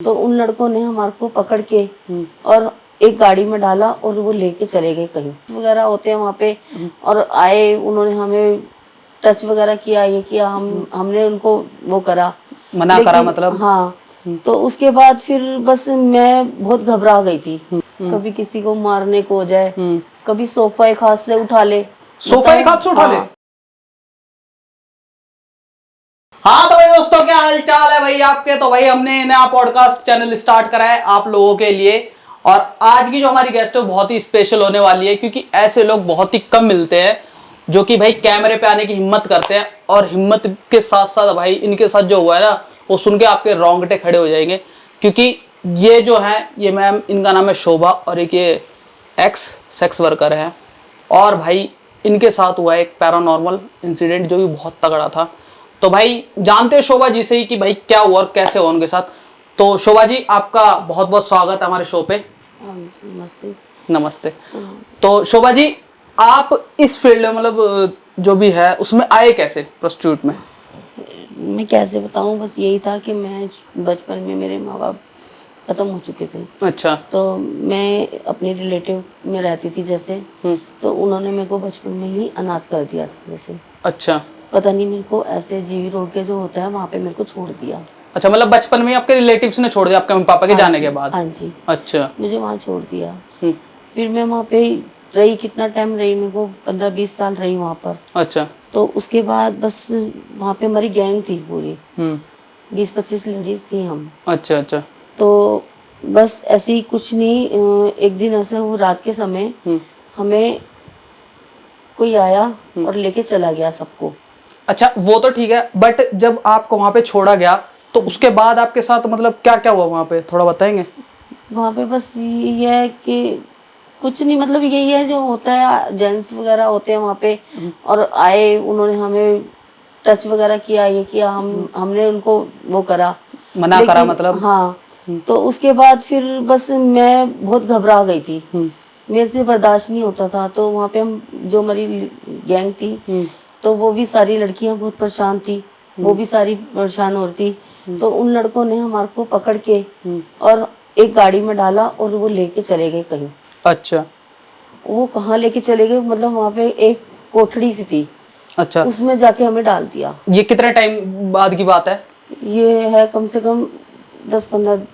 तो उन लड़कों ने हमारे को पकड़ के और एक गाड़ी में डाला और वो लेके चले गए कहीं वगैरह होते हैं वहाँ पे। और आए, उन्होंने हमें टच वगैरह किया, ये किया, हमने उनको वो करा, मना करा मतलब। हाँ। तो उसके बाद फिर बस मैं बहुत घबरा गई थी। कभी किसी को मारने को हो जाए, कभी सोफा एक हाथ से उठा ले। सोफा एक हाथ से उठा ले। हाँ तो भाई दोस्तों, क्या हाल चाल है भाई आपके। तो भाई हमने नया पॉडकास्ट चैनल स्टार्ट करा है आप लोगों के लिए। और आज की जो हमारी गेस्ट है वो बहुत ही स्पेशल होने वाली है, क्योंकि ऐसे लोग बहुत ही कम मिलते हैं जो कि भाई कैमरे पे आने की हिम्मत करते हैं। और हिम्मत के साथ साथ भाई इनके साथ जो हुआ है ना, वो सुन के आपके रोंगटे खड़े हो जाएंगे। क्योंकि ये जो है, ये मैम, इनका नाम है शोभा और एक ये एक्स सेक्स वर्कर है। और भाई इनके साथ हुआ एक पैरानॉर्मल इंसिडेंट जो कि बहुत तगड़ा था। तो भाई जानते हैं शोभा जी से ही कि भाई क्या हुआ और कैसे हुआ उनके साथ। तो शोभा जी, आपका बहुत बहुत स्वागत है हमारे शो पे। नमस्ते। नमस्ते। तो शोभा जी, आप इस फील्ड में मतलब जो भी है उसमें आए कैसे, प्रोस्टिट्यूट में? मैं कैसे बताऊं, बस यही था कि मैं बचपन में मेरे माँ बाप खत्म हो चुके थे। अच्छा। तो मैं अपने रिलेटिव में रहती थी जैसे, तो उन्होंने मेरे को बचपन में ही अनाथ कर दिया था जैसे। अच्छा। पता नहीं मेरे को ऐसे जीवी रोड के जो होता है वहाँ पे मेरे को छोड़ दिया। अच्छा, मतलब बचपन में आपके रिलेटिव्स ने छोड़ दिया आपके मम्मी पापा के जाने के बाद? हाँ जी। अच्छा। मुझे वहाँ छोड़ दिया। फिर मैं वहाँ पे रही, कितना टाइम रही, मेरे को 15-20 साल रही वहाँ पर। अच्छा। तो उसके बाद बस वहाँ पे हमारी गैंग थी पूरी, 20-25 लेडीज थी हम। अच्छा अच्छा। तो बस ऐसे ही कुछ नहीं, एक दिन ऐसा वो रात के समय हमें कोई आया और लेके चला गया सबको। अच्छा, वो तो ठीक है, बट जब आपको वहां पे छोड़ा गया तो उसके बाद आपके साथ मतलब क्या क्या हुआ वहां पे, थोड़ा बताएंगे? वहाँ पे बस ये है कि कुछ नहीं, मतलब यही है जो होता है, जेंट्स वगैरह होते हैं वहाँ पे। और आए, उन्होंने हमें टच वगैरह किया, ये किया, हमने उनको वो करा, मना करा मतलब। हाँ। तो उसके बाद फिर बस मैं बहुत घबरा गई थी, मेरे से बर्दाश्त नहीं होता था। तो वहाँ पे हम, जो हमारी गैंग थी, तो वो भी सारी लड़कियां बहुत परेशान थी, वो भी सारी परेशान हो रही थी। तो उन लड़कों ने हमारे को पकड़ के और एक गाड़ी में डाला और वो लेके चले गए कहीं। अच्छा। वो कहाँ लेके चले गए, मतलब वहाँ पे एक कोठड़ी सी थी, अच्छा, उसमें जाके हमें डाल दिया। ये कितने टाइम बाद की बात है? ये है कम से कम 10-15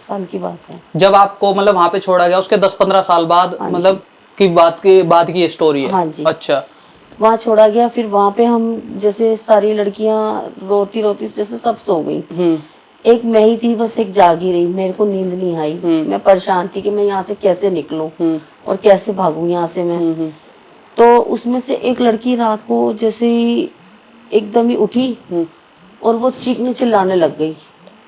साल की बात है। जब आपको मतलब वहां पे छोड़ा गया उसके 10-15 साल बाद हाँ मतलब की बात की ये स्टोरी है? हाँ जी। अच्छा। वहाँ छोड़ा गया, फिर वहाँ पे हम जैसे सारी लड़कियां रोती रोती जैसे सब सो गई, एक मैं ही थी बस, एक जागी रही, मेरे को नींद नहीं आई। मैं परेशान थी कि मैं यहाँ से कैसे निकलूं और कैसे भागूं यहाँ से मैं। तो उसमें से एक लड़की रात को जैसे ही एकदम ही उठी और वो चीखने चिल्लाने लग गई।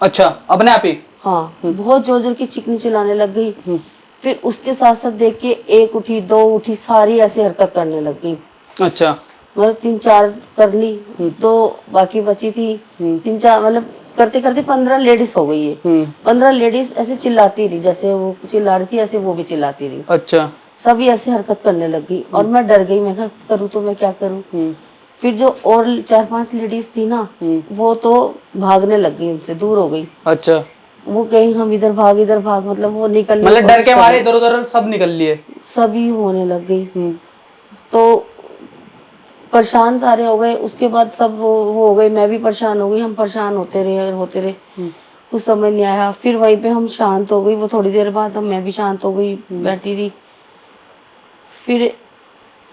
अच्छा, अपने आप ही? हाँ, बहुत जोर जोर की चीखने चिल्लाने लग गई। फिर उसके साथ साथ देख के एक उठी, दो उठी, सारी ऐसी हरकत करने लग गई। अच्छा। मतलब 3-4 कर ली, तो बाकी बची थी 3-4, मतलब करते करते 15 लेडीज हो गई है। 15 लेडीज ऐसे चिल्लाती रही, जैसे वो चिल्ला रही थी ऐसे वो भी चिल्लाती रही। अच्छा। सभी ऐसे हरकत करने लगी और मैं डर गई, मैं क्या करूँ, तो मैं क्या करूँ। फिर जो और 4-5 लेडीज थी ना, वो तो भागने लग गई, उनसे दूर हो गई। अच्छा, वो कहीं हम इधर भाग, मतलब वो निकलने की मतलब डर कोशिश के कर मारे रही, इधर उधर सब निकल लिए? सभी होने लग गई। तो परेशान सारे हो गए, उसके बाद सब वो हो गए, मैं भी परेशान हो गई, हम परेशान होते रहे। कुछ समझ नहीं आया, फिर वहीं पे हम शांत हो गई, वो थोड़ी देर बाद मैं भी शांत हो गई, बैठी रही। फिर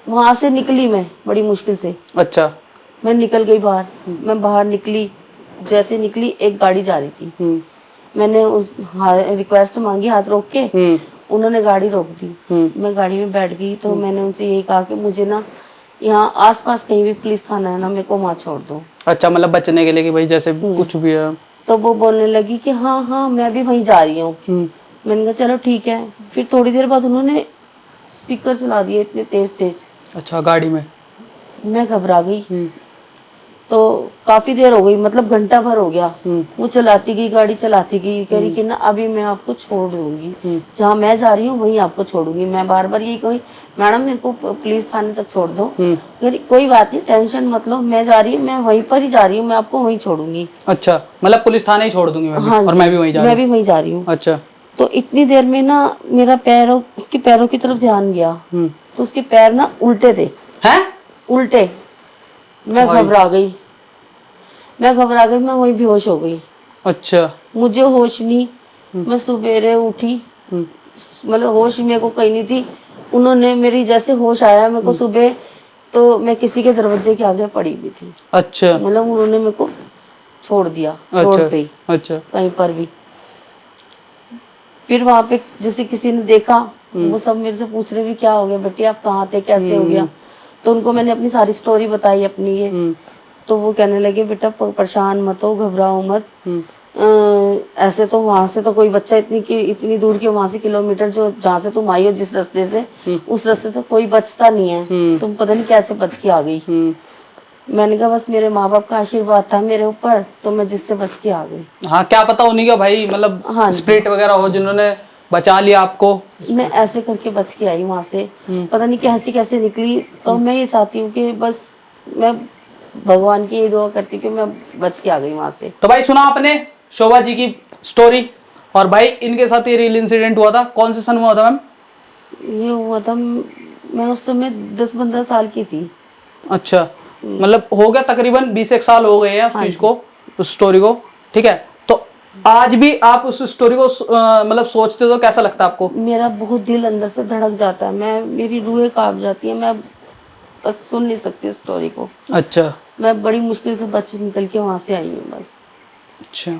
वहां से निकली मैं बड़ी मुश्किल से। अच्छा। मैं निकल गई बाहर, मैं बाहर निकली, जैसे निकली एक गाड़ी जा रही थी, मैंने उस रिक्वेस्ट मांगी हाथ रोक के, उन्होंने गाड़ी रोक दी। मैं गाड़ी में बैठ गई, तो मैंने उनसे यही कहा कि मुझे ना यहाँ आसपास कहीं भी पुलिस थाना है ना, मेरे को वहाँ छोड़ दो। अच्छा, मतलब बचने के लिए कि भाई जैसे कुछ भी है। तो वो बोलने लगी कि हाँ हाँ मैं भी वहीं जा रही हूँ। मैंने कहा चलो ठीक है। फिर थोड़ी देर बाद उन्होंने स्पीकर चला दिए इतने तेज तेज। अच्छा, गाड़ी में? मैं घबरा गई, तो काफी देर हो गई, मतलब घंटा भर हो गया। वो चलाती गई, गाड़ी चलाती गई, कह रही कि ना अभी मैं आपको छोड़ दूंगी, जहाँ मैं जा रही हूँ वहीं आपको छोड़ूंगी। मैं बार बार यही कही, मैडम मेरे को पुलिस थाने तक छोड़ दो। कह रही कोई बात नहीं, टेंशन मत लो, मैं जा रही हूँ, मैं वहीं पर ही जा रही हूँ, मैं आपको वहीं छोड़ूंगी। अच्छा, मतलब पुलिस थाने ही छोड़ दूंगी मैं भी, हाँ और जी, मैं भी वहीं जा रही मैं हूँ। भी वहीं जा रही हूँ। अच्छा। तो इतनी देर में ना मेरा पैरों, उसके पैरों की तरफ ध्यान गया, तो उसके पैर ना उल्टे थे, हैं? उल्टे। मैं भाई। घबरा गई, मैं वहीं बेहोश हो गई। अच्छा। मुझे होश नहीं, मैं सवेरे उठी, मतलब होश मेरे को कहीं नहीं थी। उन्होंने मेरी जैसे होश आया मेरे को सुबह, तो मैं किसी के दरवाजे के आगे पड़ी हुई थी। अच्छा। मतलब उन्होंने मेरे को छोड़ दिया रोड अच्छा। पे ही, अच्छा। कहीं पर भी। फिर वहां पे जैसे किसी ने देखा, वो सब मेरे से पूछ रहे भी क्या हो गया बेटी, आप कहाँ थे, कैसे हो गया। तो उनको मैंने अपनी सारी स्टोरी बताई अपनी ये। तो वो कहने लगे बेटा परेशान मत हो, घबराओ मत। ऐसे तो वहां से तो कोई बच्चा इतनी दूर के, वहां से किलोमीटर जो जहाँ से तुम आई हो जिस रास्ते से, उस रास्ते तो कोई बचता नहीं है, तुम पता नहीं कैसे बच के आ गई। मैंने कहा बस मेरे माँ बाप का आशीर्वाद था मेरे ऊपर, तो मैं जिससे बच के आ गई। हाँ, क्या पता उन्हीं का भाई, मतलब हाँ जी, स्पिरिट वगैरह हो जिन्होंने बचा लिया आपको। मैं ऐसे करके बच के आई वहां से, पता नहीं कैसे कैसे निकली। तो मैं ये चाहती हूँ कि बस मैं भगवान की ये दुआ करती हूँ कि मैं बच के आ गई वहां से। तो भाई सुना आपने शोभा जी की स्टोरी, और भाई इनके साथ ये रियल इंसिडेंट हुआ था, कौन से सन में हुआ था मैम? ये हुआ था, मैं उस समय 10-15 साल की थी। अच्छा, मतलब हो गया तकरीबन 20 साल हो गए हैं उस हाँ चीज जी। को, उस स्टोरी को। ठीक है, तो आज भी आप उस स्टोरी को मतलब सोचते हो तो कैसा लगता है आपको? मेरा बहुत दिल अंदर से धड़क जाता है, मैं, मेरी रूहें कांप जाती है, मैं बस सुन नहीं सकती स्टोरी को। अच्छा। मैं बड़ी मुश्किल से बच निकल के वहां से आई हूँ बस। अच्छा,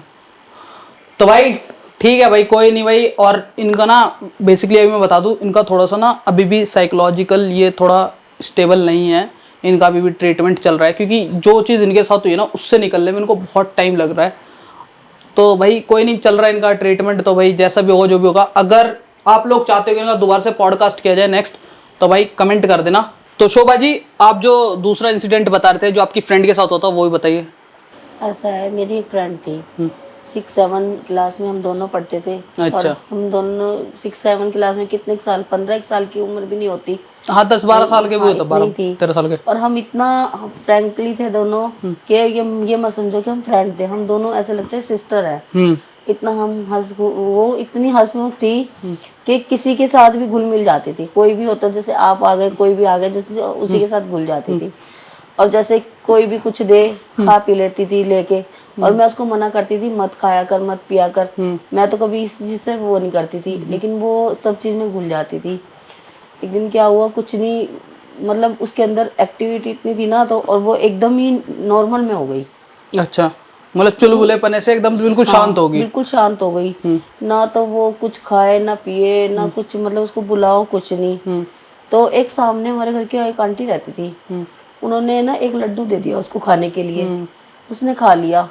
तो भाई ठीक है भाई, कोई नहीं भाई। और इनका ना बेसिकली अभी मैं बता दूं, इनका थोड़ा सा ना अभी भी साइकोलॉजिकल ये थोड़ा स्टेबल नहीं है। इनका अभी भी ट्रीटमेंट चल रहा है, क्योंकि जो चीज़ इनके साथ हुई है ना, उससे निकलने में इनको बहुत टाइम लग रहा है। तो भाई कोई नहीं, चल रहा है इनका ट्रीटमेंट। तो भाई जैसा भी होगा, जो भी होगा, अगर आप लोग चाहते हो कि इनका दोबारा से पॉडकास्ट किया जाए नेक्स्ट, तो भाई कमेंट कर देना। तो शोभा जी, आप जो दूसरा इंसिडेंट बता रहे थे जो आपकी फ्रेंड के साथ होता, वो भी बताइए। ऐसा है, मेरी एक फ्रेंड थी, 6-7 क्लास में हम दोनों पढ़ते थे। और अच्छा। हम दोनों 6-7 क्लास में कितने साल, 15 साल की उम्र भी नहीं होती। हाँ, 10-12 साल के भी हाँ, होता, इतनी ही थी। 12-13 साल के। और हम इतना फ्रैंकली थे दोनों कि ये मत समझो कि हम फ्रेंड थे, हम दोनों ऐसे लगते सिस्टर है। इतना हम वो इतनी हंसमुख थी कि किसी के साथ भी घुल मिल जाती थी। कोई भी होता, जैसे आप आ गए, कोई भी आ गए, जैसे उसी के साथ घुल जाती थी। और जैसे कोई भी कुछ दे, खा पी लेती थी लेके। और मैं उसको मना करती थी, मत खाया कर, मत पिया कर। मैं तो कभी इस चीज से वो नहीं करती थी, लेकिन वो सब चीज में घुल जाती थी। एक दिन क्या हुआ, कुछ नहीं, मतलब उसके अंदर एक्टिविटी इतनी थी ना, तो और वो एकदम ही नॉर्मल में हो गई। अच्छा, मतलब चुलबुलेपने से एकदम बिल्कुल शांत हाँ, होगी। बिल्कुल शांत हो गई। ना तो वो कुछ खाए ना पिए ना कुछ, मतलब उसको बुलाओ कुछ नहीं। तो एक सामने हमारे घर की एक आंटी रहती थी, उन्होंने ना एक लड्डू दे दिया उसको खाने के लिए। उसने खा लिया।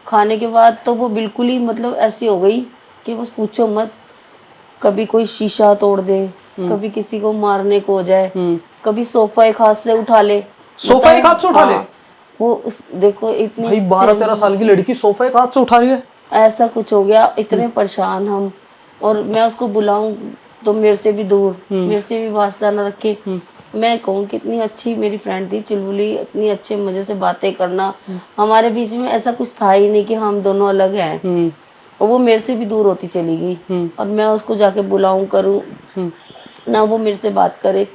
खाने के बाद तो वो बिल्कुल ही, मतलब ऐसी हो गई कि बस पूछो मत। कभी कोई शीशा तोड़ दे, कभी किसी को मारने को हो जाए, कभी सोफा एक हाथ से उठा ले। सोफा एक हाथ से उठा ले? हाँ, वो देखो इतनी भाई 12-13 साल की लड़की सोफा एक हाथ से उठा रही है? ऐसा कुछ हो गया, इतने परेशान हम। और मैं उसको बुलाऊं तो मेरे से भी दूर, मेरे से भी वास्ता न रखे। मैं कहूँ कितनी अच्छी मेरी फ्रेंड थी, चुलबुली, इतनी अच्छे मजे से बातें करना। हमारे बीच में ऐसा कुछ था ही नहीं कि हम दोनों अलग हैं। और वो मेरे से भी दूर होती चली गई। और मैं उसको जाके बुलाऊं करूं, ना वो मेरे से बात करे।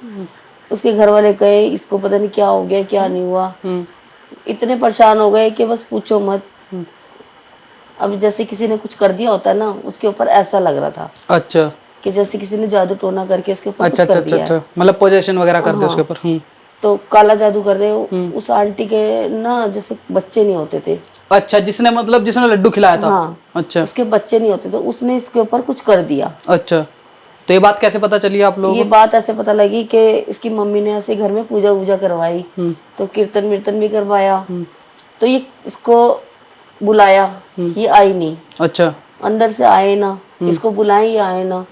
उसके घर वाले कहे इसको पता नहीं क्या हो गया, क्या नहीं हुआ। इतने परेशान हो गए कि बस पूछो मत। अब जैसे किसी ने कुछ कर दिया होता है ना, उसके ऊपर ऐसा लग रहा था अच्छा। कि जैसे किसी ने जादू टोना करके उसके ऊपर अच्छा कुछ अच्छा कर अच्छा दिया है। अच्छा, मतलब पोजेशन वगैरह कर दे उसके हाँ, ऊपर। तो काला जादू कर रहे हो। उस आंटी के ना जैसे बच्चे नहीं होते थे। अच्छा, जिसने लड्डू खिलाया था। हाँ, अच्छा। उसके बच्चे नहीं होते, तो उसने इसके ऊपर कुछ कर दिया। अच्छा, तो ये बात कैसे पता चली आप लोगों ये को? बात ऐसे पता लगी कि इसकी मम्मी ने ऐसे घर में पूजा वूजा करवाई, तो कीर्तन वीर्तन भी करवाया। तो ये इसको बुलाया, ये आई नहीं। अच्छा। अंदर से आए ना, इसको बुलाएं, ये आए ना।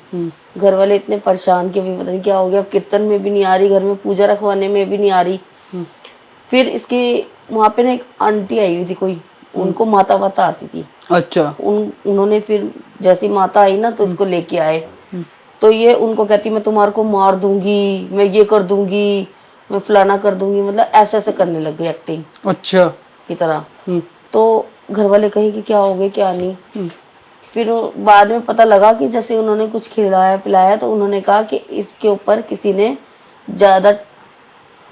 घर वाले इतने परेशान कि भी पता नहीं क्या हो गया। अब कीर्तन में भी नहीं आ रही, घर में पूजा रखवाने में भी नहीं आ रही। फिर इसकी वहाँ पे ना एक आंटी आई हुई थी कोई, उनको माता वाता आती थी। अच्छा। उन्होंने फिर जैसी माता आई ना तो इसको लेके आए। तो ये उनको कहती मैं तुम्हारे को मार दूंगी, मैं ये कर दूंगी, मैं फलाना कर दूंगी, मतलब ऐसे ऐसे करने लग गई एक्टिंग अच्छा। की तरह। तो घर वाले कहीं कि क्या हो गए क्या नहीं। फिर बाद में पता लगा कि जैसे उन्होंने कुछ खिलाया पिलाया तो उन्होंने कहा कि इसके ऊपर किसी ने ज्यादा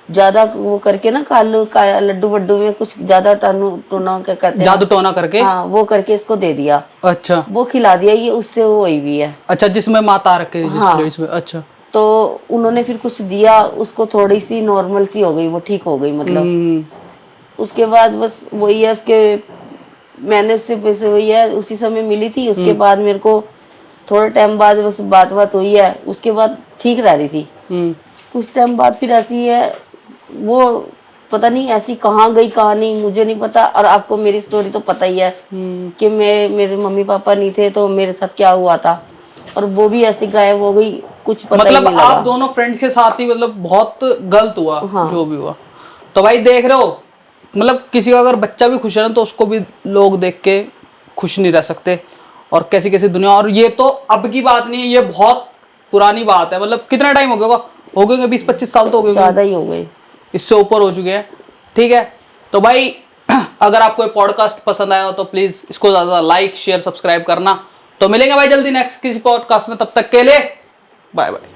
ज्यादा वो करके ना कालू का लड्डू वड्डू में कुछ ज्यादा टोना क्या कहते हैं, जादू टोना करके। हाँ वो करके इसको दे दिया। अच्छा। वो खिला दिया, ये उससे वो हुई भी है। अच्छा, जिसमें माता रखे जिस हाँ। लेडीज में। अच्छा। तो उन्होंने फिर कुछ दिया उसको, थोड़ी सी नॉर्मल सी हो गई, वो ठीक हो गई मतलब। उसके बाद बस वही है, उसके मैंने उससे पैसे वही है उसी समय मिली थी। उसके बाद मेरे को थोड़े टाइम बाद बस बात हुई है, उसके बाद ठीक रह रही थी। कुछ टाइम बाद फिर ऐसी है वो, पता नहीं ऐसी कहाँ गई कहाँ नहीं मुझे नहीं पता। और आपको मेरी स्टोरी तो पता ही है कि मेरे मम्मी पापा नहीं थे तो मेरे साथ क्या हुआ था, और वो भी ऐसी गायब हो गई, कुछ पता ही मतलब नहीं लगा। आप दोनों फ्रेंड्स के साथ ही मतलब बहुत गलत हुआ। हाँ। जो भी हुआ। तो भाई देख रहे हो, मतलब किसी का अगर बच्चा भी खुश है ना तो उसको भी लोग देख के खुश नहीं रह सकते। और कैसी कैसी दुनिया, और ये तो अब की बात नहीं है, ये बहुत पुरानी बात है। मतलब कितना टाइम हो गया होगा? हो गए 20-25 साल तो हो गए ज्यादा ही हो गए, इससे ऊपर हो चुके हैं। ठीक है, तो भाई अगर आपको ये पॉडकास्ट पसंद आया हो तो प्लीज इसको ज्यादा लाइक शेयर सब्सक्राइब करना। तो मिलेंगे भाई जल्दी नेक्स्ट किसी पॉडकास्ट में, तब तक के लिए बाय बाय।